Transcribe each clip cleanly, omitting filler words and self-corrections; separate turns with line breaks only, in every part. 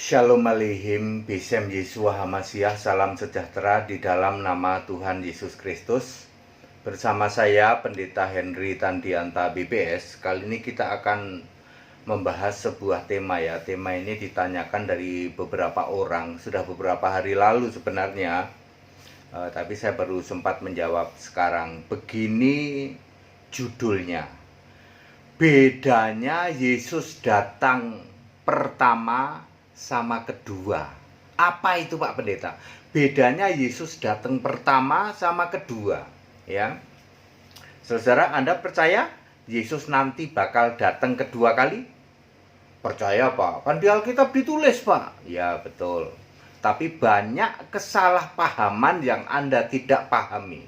Shalom Aleichem, Besem Yeshua HaMashiach, salam sejahtera di dalam nama Tuhan Yesus Kristus. Bersama saya, Pendeta Henry Tandianta BPS. Kali ini kita akan membahas sebuah tema ya. Tema ini ditanyakan dari beberapa orang, sudah beberapa hari lalu sebenarnya. Tapi saya baru sempat menjawab sekarang. Begini judulnya. Bedanya Yesus datang pertama sama kedua. Apa itu Pak Pendeta? Bedanya Yesus datang pertama sama kedua, ya. Saudara, Anda percaya Yesus nanti bakal datang kedua kali? Percaya Pak? Kan di Alkitab ditulis Pak. Ya betul. Tapi banyak kesalahpahaman yang Anda tidak pahami.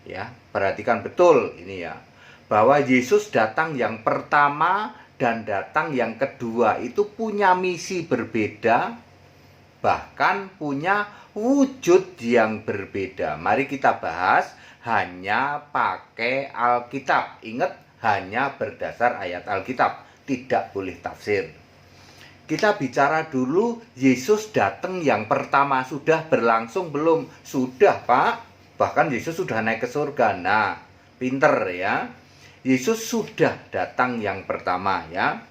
Ya, perhatikan betul ini ya. Bahwa Yesus datang yang pertama dan datang yang kedua itu punya misi berbeda, bahkan punya wujud yang berbeda. Mari kita bahas hanya pakai Alkitab. Ingat, hanya berdasar ayat Alkitab, tidak boleh tafsir. Kita bicara dulu Yesus datang yang pertama. Sudah berlangsung belum? Sudah Pak. Bahkan Yesus sudah naik ke surga. Nah, pinter ya. Yesus sudah datang yang pertama ya.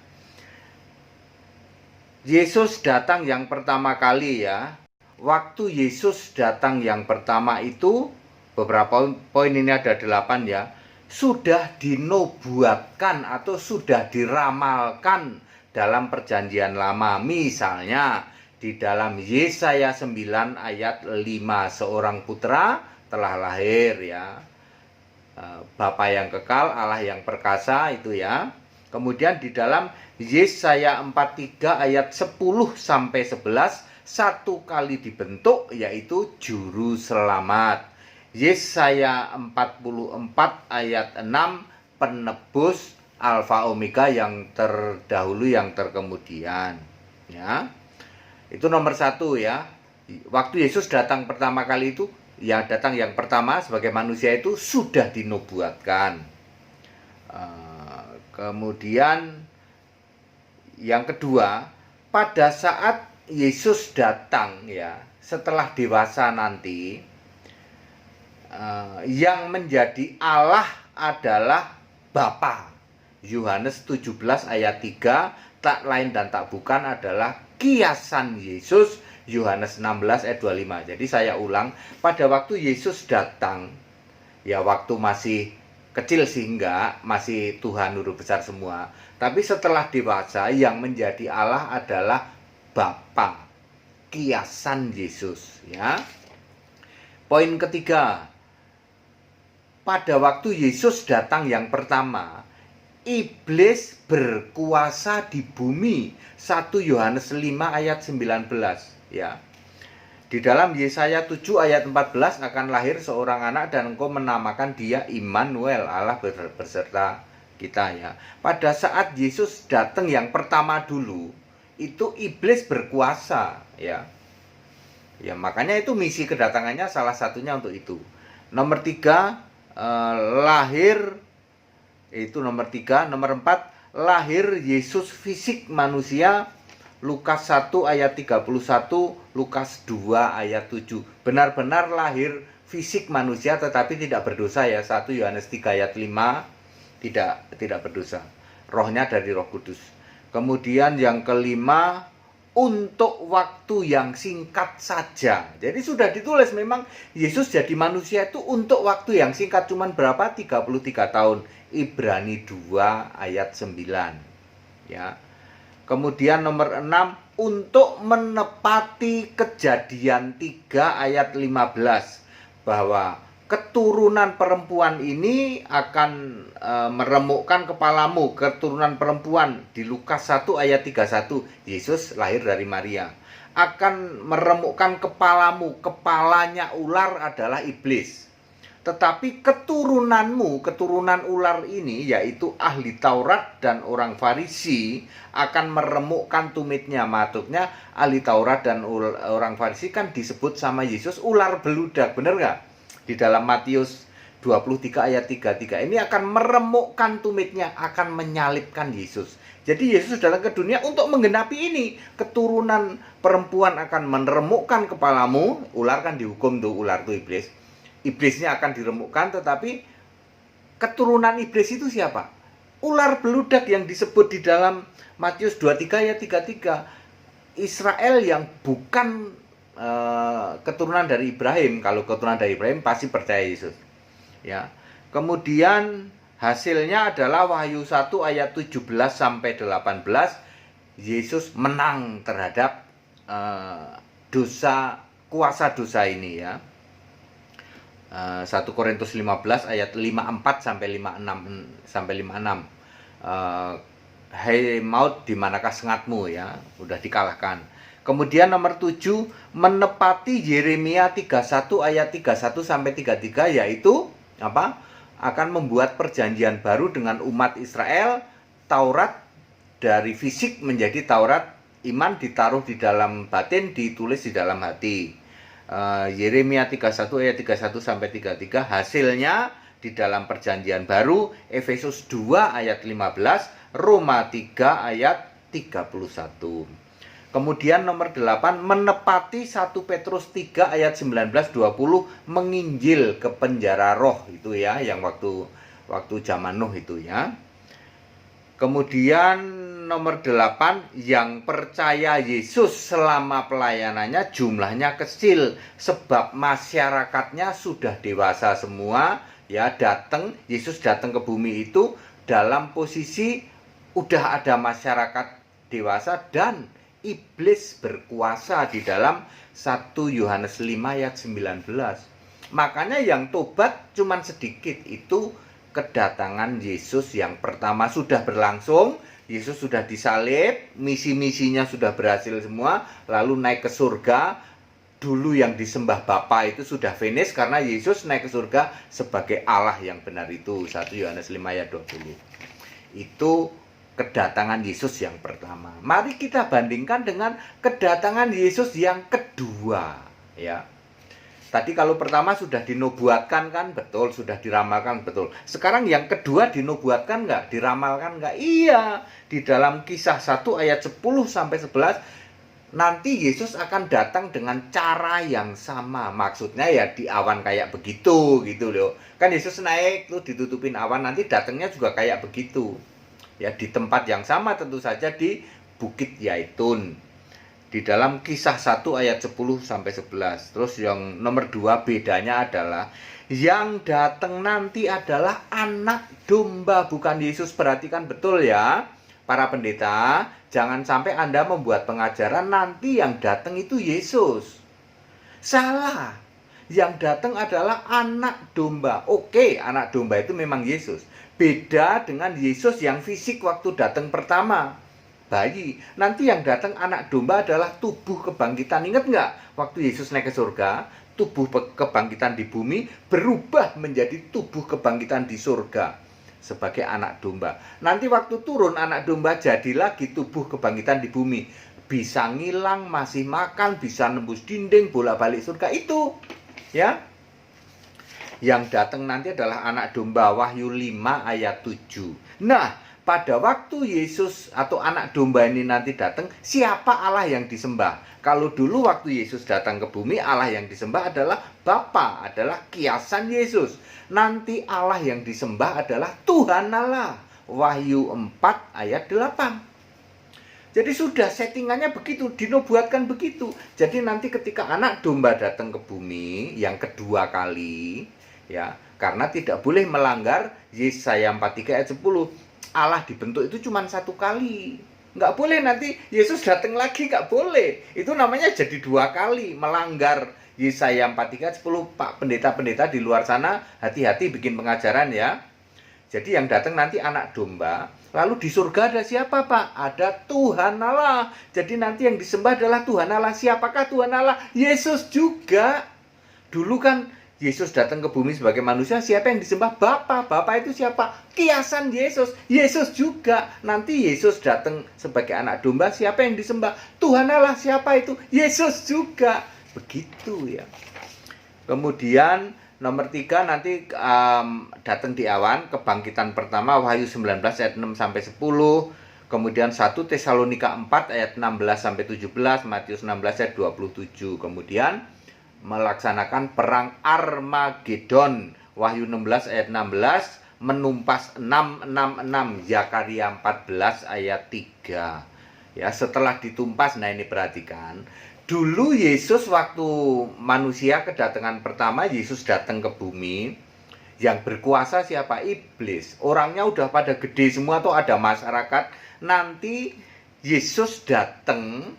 Yesus datang yang pertama kali ya. Waktu Yesus datang yang pertama itu, beberapa poin ini ada 8 ya. Sudah dinubuatkan atau sudah diramalkan dalam perjanjian lama. Misalnya di dalam Yesaya 9 ayat 5, seorang putra telah lahir ya. Bapa yang kekal, Allah yang perkasa itu ya. Kemudian di dalam Yesaya 43 ayat 10 sampai 11 satu kali dibentuk, yaitu juru selamat. Yesaya 44 ayat 6 penebus Alfa Omega, yang terdahulu yang terkemudian ya. Itu nomor 1 ya. Waktu Yesus datang pertama kali itu, yang datang yang pertama sebagai manusia itu sudah dinubuatkan. Kemudian yang kedua, pada saat Yesus datang ya, setelah dewasa nanti, yang menjadi Allah adalah Bapa. Yohanes 17 ayat 3, tak lain dan tak bukan adalah kiasan Yesus. Yohanes 16 ayat 25. Jadi saya ulang, pada waktu Yesus datang, ya waktu masih kecil sehingga masih Tuhan Guru besar semua. Tapi setelah dewasa, yang menjadi Allah adalah Bapa, kiasan Yesus ya. Poin ketiga, pada waktu Yesus datang yang pertama, iblis berkuasa di bumi. 1 Yohanes 5 ayat 19 ya. Di dalam Yesaya 7 ayat 14, akan lahir seorang anak dan engkau menamakan dia Immanuel, Allah berserta kita ya. Pada saat Yesus datang yang pertama dulu, itu iblis berkuasa ya. Ya, makanya itu misi kedatangannya salah satunya untuk itu. Nomor 3, lahir, itu nomor 3. Nomor 4, lahir Yesus fisik manusia. Lukas 1 ayat 31, Lukas 2 ayat 7. Benar-benar lahir fisik manusia tetapi tidak berdosa ya. 1 Yohanes 3 ayat 5, tidak berdosa. Rohnya dari Roh Kudus. Kemudian yang kelima, untuk waktu yang singkat saja. Jadi sudah ditulis memang Yesus jadi manusia itu untuk waktu yang singkat, cuman berapa? 33 tahun. Ibrani 2 ayat 9 ya. Kemudian nomor 6, untuk menepati Kejadian 3 ayat 15, bahwa keturunan perempuan ini akan meremukkan kepalamu. Keturunan perempuan di Lukas 1 ayat 31, Yesus lahir dari Maria, akan meremukkan kepalamu. Kepalanya ular adalah iblis. Tetapi keturunanmu, keturunan ular ini, yaitu ahli Taurat dan orang Farisi, akan meremukkan tumitnya. Maksudnya ahli Taurat dan orang Farisi kan disebut sama Yesus ular beludak, benar nggak? Di dalam Matius 23 ayat 33, ini akan meremukkan tumitnya, akan menyalibkan Yesus. Jadi Yesus datang ke dunia untuk menggenapi ini. Keturunan perempuan akan meremukkan kepalamu. Ular kan dihukum tuh, ular tuh iblis. Iblisnya akan diremukkan, tetapi keturunan iblis itu siapa? Ular beludak yang disebut di dalam Matius 23 ayat 33. Israel yang bukan keturunan dari Ibrahim. Kalau keturunan dari Ibrahim pasti percaya Yesus. Ya. Kemudian hasilnya adalah Wahyu 1 ayat 17 sampai 18. Yesus menang terhadap kuasa dosa ini ya. 1 Korintus 15 ayat 54 sampai 56. Hai maut, di manakah sengatmu ya, udah dikalahkan. Kemudian nomor 7, menepati Yeremia 31 ayat 31 sampai 33, yaitu apa? Akan membuat perjanjian baru dengan umat Israel. Taurat dari fisik menjadi Taurat iman, ditaruh di dalam batin, ditulis di dalam hati. Yeremia 31 ayat 31 sampai 33. Hasilnya di dalam perjanjian baru, Efesus 2 ayat 15, Roma 3 ayat 31. Kemudian nomor 8, menepati 1 Petrus 3 ayat 19-20, menginjil ke penjara roh itu ya, yang waktu zaman Nuh itu ya. Kemudian nomor 8, yang percaya Yesus selama pelayanannya jumlahnya kecil, sebab masyarakatnya sudah dewasa semua ya. Yesus datang ke bumi itu dalam posisi udah ada masyarakat dewasa dan iblis berkuasa di dalam 1 Yohanes 5 ayat 19. Makanya yang tobat cuman sedikit. Itu kedatangan Yesus yang pertama sudah berlangsung. Yesus sudah disalib, misi-misinya sudah berhasil semua, lalu naik ke surga. Dulu yang disembah Bapa itu sudah finish karena Yesus naik ke surga sebagai Allah yang benar itu. 1 Yohanes 5 ayat 20. Itu kedatangan Yesus yang pertama. Mari kita bandingkan dengan kedatangan Yesus yang kedua ya. Tadi kalau pertama sudah dinubuatkan kan, betul, sudah diramalkan, betul. Sekarang yang kedua dinubuatkan nggak? Diramalkan nggak? Iya. Di dalam Kisah 1 ayat 10 sampai 11, nanti Yesus akan datang dengan cara yang sama. Maksudnya ya di awan kayak begitu gitu loh. Kan Yesus naik tuh ditutupin awan, nanti datangnya juga kayak begitu. Ya, di tempat yang sama tentu saja, di Bukit Yaitun. Di dalam Kisah 1 ayat 10 sampai 11. Terus yang nomor 2 bedanya adalah yang datang nanti adalah anak domba, bukan Yesus. Perhatikan betul ya para pendeta, jangan sampai Anda membuat pengajaran nanti yang datang itu Yesus. Salah. Yang datang adalah anak domba. Oke, anak domba itu memang Yesus. Beda dengan Yesus yang fisik waktu datang pertama, bayi. Nanti yang datang anak domba adalah tubuh kebangkitan. Ingat nggak? Waktu Yesus naik ke surga, tubuh kebangkitan di bumi berubah menjadi tubuh kebangkitan di surga sebagai anak domba. Nanti waktu turun anak domba jadi lagi tubuh kebangkitan di bumi. Bisa ngilang, masih makan, bisa nembus dinding, bolak-balik surga itu. Ya. Yang datang nanti adalah anak domba, Wahyu 5 ayat 7. Nah, pada waktu Yesus atau anak domba ini nanti datang, siapa Allah yang disembah? Kalau dulu waktu Yesus datang ke bumi, Allah yang disembah adalah Bapa, adalah kiasan Yesus. Nanti Allah yang disembah adalah Tuhan Allah. Wahyu 4 ayat 8. Jadi sudah settingannya begitu, dinubuatkan begitu. Jadi nanti ketika anak domba datang ke bumi yang kedua kali, ya, karena tidak boleh melanggar Yesaya 43 ayat 10. Allah dibentuk itu cuma satu kali. Nggak boleh nanti Yesus datang lagi, nggak boleh. Itu namanya jadi dua kali, melanggar Yesaya 43 ayat 10. Pak pendeta-pendeta di luar sana, hati-hati bikin pengajaran ya. Jadi yang datang nanti anak domba. Lalu di surga ada siapa Pak? Ada Tuhan Allah. Jadi nanti yang disembah adalah Tuhan Allah. Siapakah Tuhan Allah? Yesus juga. Dulu kan Yesus datang ke bumi sebagai manusia, siapa yang disembah? Bapa. Bapa itu siapa? Kiasan Yesus. Yesus juga. Nanti Yesus datang sebagai anak domba, siapa yang disembah? Tuhan Allah. Siapa itu? Yesus juga. Begitu ya. Kemudian nomor 3 nanti datang di awan, kebangkitan pertama, Wahyu 19 ayat 6 sampai 10. Kemudian 1 Tesalonika 4 ayat 16 sampai 17, Matius 16 ayat 27. Kemudian melaksanakan perang Armagedon, Wahyu 16 ayat 16, menumpas 666, Zakaria 14 ayat 3. Ya, setelah ditumpas, nah ini perhatikan. Dulu Yesus waktu manusia kedatangan pertama, Yesus datang ke bumi. Yang berkuasa siapa? Iblis. Orangnya udah pada gede semua tuh, ada masyarakat. Nanti Yesus datang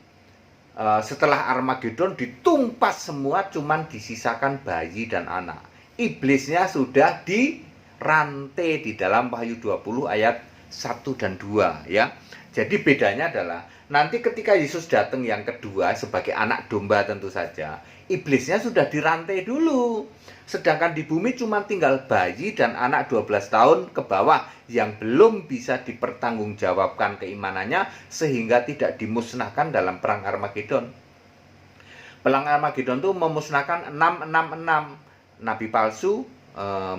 setelah Armagedon, ditumpas semua, cuman disisakan bayi dan anak. Iblisnya sudah dirantai di dalam Wahyu 20 ayat 1 dan 2 ya. Jadi bedanya adalah nanti ketika Yesus datang yang kedua sebagai anak domba tentu saja, iblisnya sudah dirantai dulu. Sedangkan di bumi cuma tinggal bayi dan anak 12 tahun ke bawah yang belum bisa dipertanggungjawabkan keimanannya sehingga tidak dimusnahkan dalam perang Armagedon. Perang Armagedon itu memusnahkan 666 nabi palsu,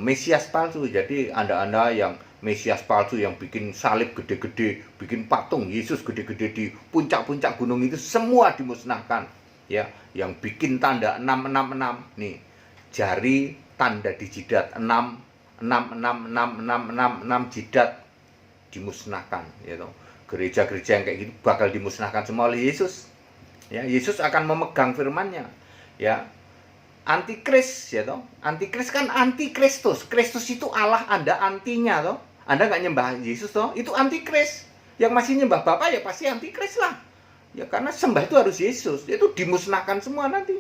Mesias palsu. Jadi anda-anda yang Mesias palsu yang bikin salib gede-gede, bikin patung Yesus gede-gede di puncak-puncak gunung itu semua dimusnahkan. Ya, yang bikin tanda 666 nih, jari tanda di jidat 6 jidat dimusnahkan, gitu. Gereja-gereja yang kayak gitu bakal dimusnahkan semua oleh Yesus. Ya, Yesus akan memegang firman-Nya. Ya, antikris ya toh. Antikris kan antikristus. Kristus itu Allah, Anda antinya toh. Anda nggak nyembah Yesus toh, itu antikris. Yang masih nyembah Bapa ya pasti antikris lah. Ya karena sembah itu harus Yesus. Itu dimusnahkan semua nanti.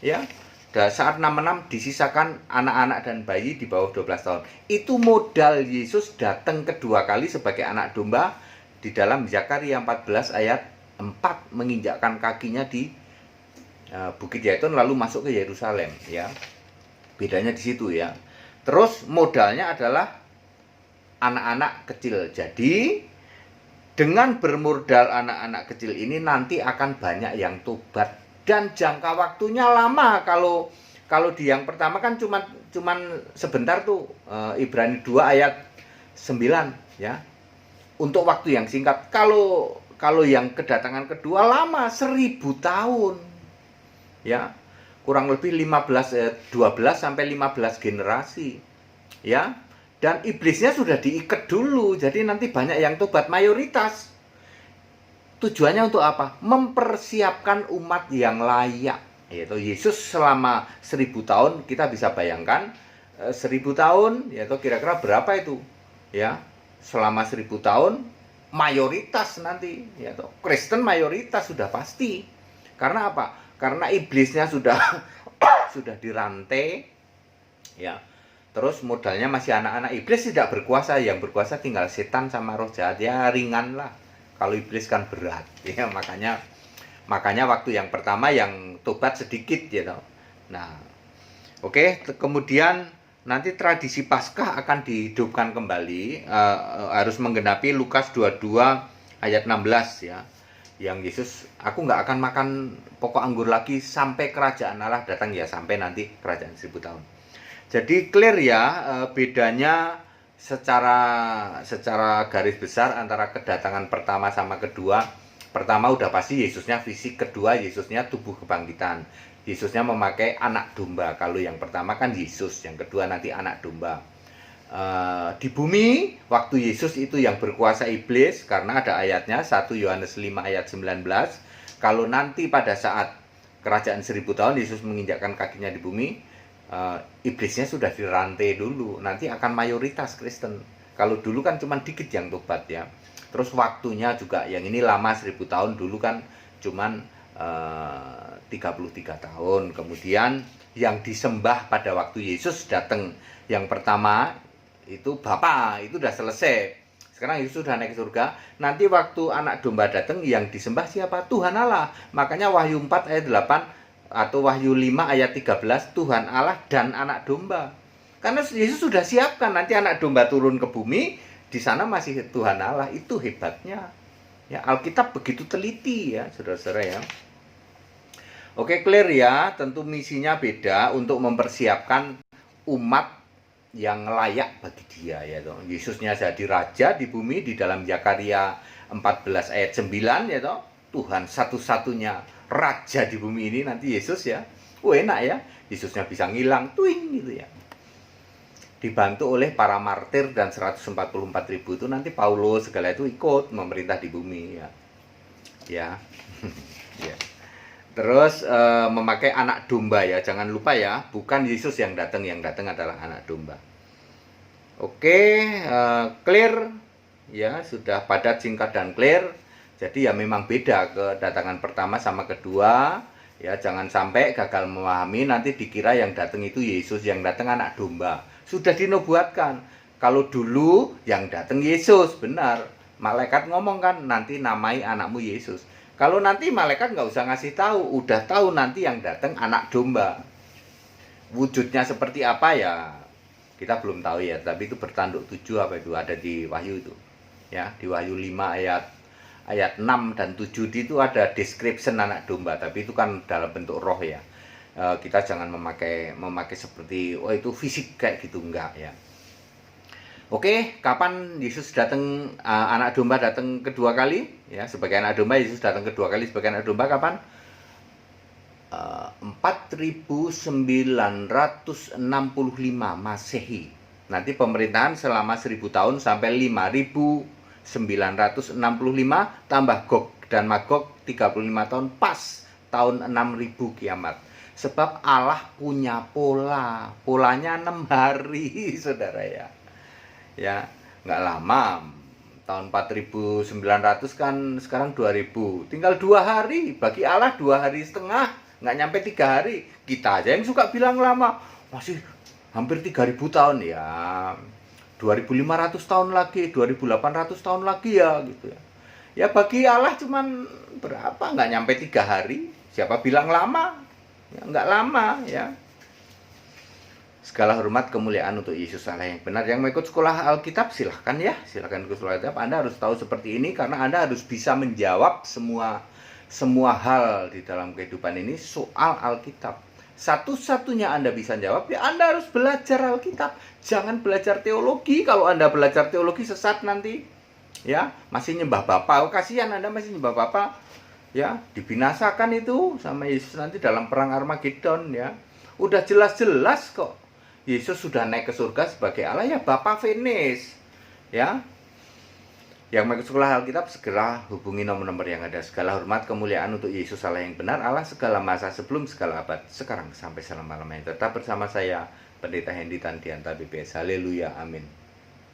Ya. Dan saat 66 disisakan anak-anak dan bayi di bawah 12 tahun. Itu modal Yesus datang kedua kali sebagai anak domba di dalam Zakaria 14 ayat 4, menginjakkan kakinya di Bukit Zaitun lalu masuk ke Yerusalem ya. Bedanya di situ ya. Terus modalnya adalah anak-anak kecil. Jadi dengan bermodal anak-anak kecil ini nanti akan banyak yang tobat dan jangka waktunya lama. Kalau di yang pertama kan cuman sebentar tuh, Ibrani 2 ayat 9 ya. Untuk waktu yang singkat. Kalau yang kedatangan kedua lama 1000 tahun. Ya. Kurang lebih 12 sampai 15 generasi. Ya. Dan iblisnya sudah diikat dulu. Jadi nanti banyak yang tobat, mayoritas. Tujuannya untuk apa? Mempersiapkan umat yang layak. Yaitu Yesus selama 1000 tahun, kita bisa bayangkan 1000 tahun, yaitu kira-kira berapa itu? Ya, selama 1000 tahun mayoritas nanti, yaitu Kristen mayoritas sudah pasti. Karena apa? Karena iblisnya sudah sudah dirantai, ya. Terus modalnya masih anak-anak. Iblis tidak berkuasa, yang berkuasa tinggal setan sama roh jahat. Ya ringan lah. Kalau iblis kan berat. Ya makanya waktu yang pertama yang tobat sedikit gitu. Nah, oke, kemudian nanti tradisi Paskah akan dihidupkan kembali, harus menggenapi Lukas 22 ayat 16 ya. Yang Yesus, aku nggak akan makan pokok anggur lagi sampai kerajaan Allah datang, ya sampai nanti kerajaan 1000 tahun. Jadi clear ya, bedanya secara garis besar antara kedatangan pertama sama kedua. Pertama udah pasti Yesusnya fisik, kedua Yesusnya tubuh kebangkitan. Yesusnya memakai anak domba. Kalau yang pertama kan Yesus, yang kedua nanti anak domba. Di bumi waktu Yesus itu yang berkuasa iblis, karena ada ayatnya 1 Yohanes 5 ayat 19. Kalau nanti pada saat kerajaan 1000 tahun Yesus menginjakkan kakinya di bumi, iblisnya sudah dirantai dulu. Nanti akan mayoritas Kristen. Kalau dulu kan cuma dikit yang tobat ya. Terus waktunya juga yang ini lama 1000 tahun, dulu kan cuman 33 tahun. Kemudian yang disembah pada waktu Yesus datang yang pertama itu Bapa, itu udah selesai. Sekarang Yesus sudah naik ke surga. Nanti waktu anak domba datang yang disembah siapa? Tuhan Allah. Makanya Wahyu 4 ayat 8 atau Wahyu 5 ayat 13, Tuhan Allah dan anak domba. Karena Yesus sudah siapkan nanti anak domba turun ke bumi, di sana masih Tuhan Allah. Itu hebatnya. Ya, Alkitab begitu teliti ya, saudara-saudara ya. Oke, clear ya. Tentu misinya beda untuk mempersiapkan umat yang layak bagi dia ya. Yesusnya jadi raja di bumi di dalam Zakaria 14 ayat 9 ya toh. Tuhan satu-satunya raja di bumi ini nanti Yesus ya. Enak ya. Yesusnya bisa ngilang twing gitu ya. Dibantu oleh para martir dan 144.000 itu nanti Paulus segala itu ikut memerintah di bumi ya. Ya. Ya. Terus memakai anak domba ya, jangan lupa ya, bukan Yesus yang datang adalah anak domba. Oke, clear ya, sudah padat, singkat dan clear. Jadi ya memang beda kedatangan pertama sama kedua. Ya, jangan sampai gagal memahami nanti dikira yang datang itu Yesus, yang datang anak domba. Sudah dinubuatkan. Kalau dulu yang datang Yesus, benar. Malaikat ngomong kan, nanti namai anakmu Yesus. Kalau nanti malaikat nggak usah ngasih tahu, udah tahu nanti yang datang anak domba. Wujudnya seperti apa ya, kita belum tahu ya. Tapi itu bertanduk 7 apa itu, ada di Wahyu itu. Ya, di Wahyu 5 ayat 6 dan 7 itu ada description anak domba, tapi itu kan dalam bentuk roh ya. Kita jangan memakai seperti itu fisik kayak gitu, enggak ya. Oke, kapan Yesus datang, anak domba datang kedua kali ya, sebagai anak domba. Yesus datang kedua kali sebagai anak domba kapan? 4965 Masehi. Nanti pemerintahan selama 1000 tahun sampai 5965 tambah Gog dan Magog 35 tahun, pas tahun 6000 kiamat. Sebab Allah punya polanya 6 hari saudara ya. Ya, nggak lama. Tahun 4900 kan sekarang 2000. Tinggal 2 hari. Bagi Allah 2 hari setengah, nggak nyampe 3 hari. Kita aja yang suka bilang lama, masih hampir 3000 tahun ya. 2500 tahun lagi, 2800 tahun lagi ya gitu ya. Ya bagi Allah cuman berapa, nggak nyampe 3 hari. Siapa bilang lama? Ya, nggak lama ya. Segala hormat kemuliaan untuk Yesus Allah yang benar. Yang mau ikut sekolah Alkitab silahkan ya, silahkan ikut sekolah Alkitab. Anda harus tahu seperti ini karena Anda harus bisa menjawab semua hal di dalam kehidupan ini soal Alkitab. Satu-satunya Anda bisa jawab ya Anda harus belajar Alkitab. Jangan belajar teologi. Kalau Anda belajar teologi sesat nanti. Ya, masih nyembah Bapa. Oh, kasihan Anda masih nyembah Bapa. Ya, dibinasakan itu sama Yesus nanti dalam perang Armageddon ya. Udah jelas-jelas kok. Yesus sudah naik ke surga sebagai Allah ya, Bapa finish. Ya. Yang mau ikut sekolah Alkitab segera hubungi nomor-nomor yang ada. Segala hormat kemuliaan untuk Yesus Allah yang benar, Allah segala masa sebelum segala abad, sekarang sampai selama-lamanya. Tetap bersama saya Pendeta Hendy Tandianta BPS. Haleluya, amin.